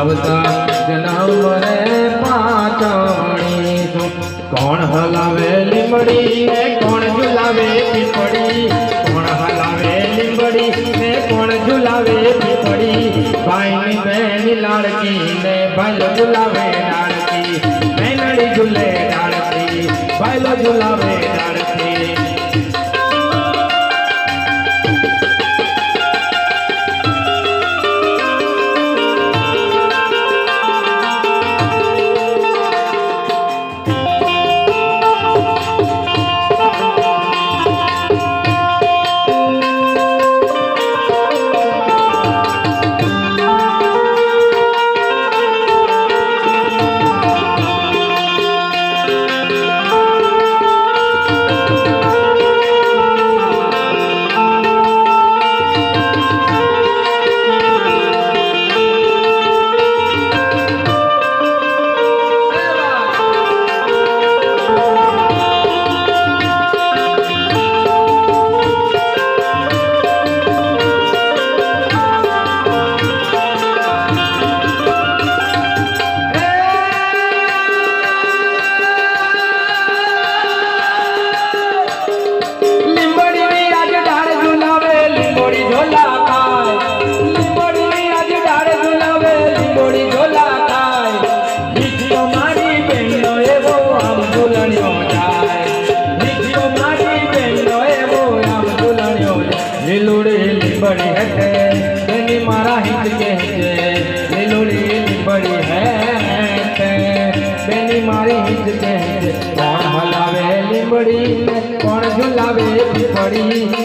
આવતા જન્મ રે પાછણી કોણ હલાવે લીમડી ને કોણ ઝુલાવે પીપળી કોણ હલાવે લીમડી ને કોણ ઝુલાવે પીપળી ભાઈની બહેની લાડકી ને ભાઈલો ઝુલાવે ડાળકી બહેનડી ઝૂલે ડાળકી ભાઈલો ઝુલાવે ડાળકી कोण हलावे लीमड़ी कोण झुलावे पीपड़ी